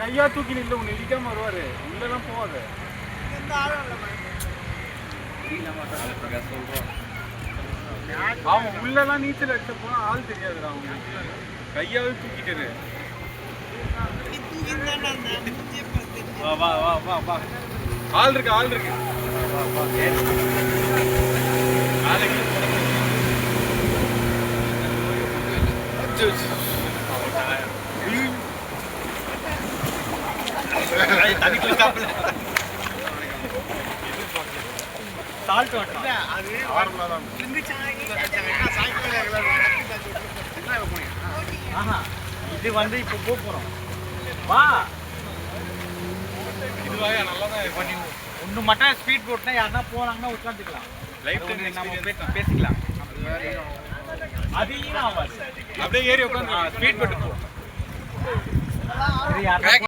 கையா தூக்கி நின்று உன்னை இடிக்காம வருவாரு. உள்ளெல்லாம் போவாது. அவன் உள்ளெல்லாம் நீச்சல் அடிச்ச போனா ஆள் தெரியாதுடா. அவங்க கையாவே தூக்கிட்டு வா வா வா வா. ஆள் இருக்கு ஆள் இருக்கு. தண்ணிக்குள்ள சாப்பிடல. சால்ட் வாட்டர் அது நார்மலா தான் இது வந்து இப்போ போறோம். வா இதுவாக நல்லா தான் பண்ணி ஒன்று மட்டும் ஸ்பீட் போட்டுனா யாருன்னா போனாங்கன்னா உட்காந்துக்கலாம். லைஃப் நம்ம பேசிக்கலாம். அது ஈரம் ஆகாது. அப்படியே ஏறி உட்காந்து ஸ்பீட் போட்டு போ.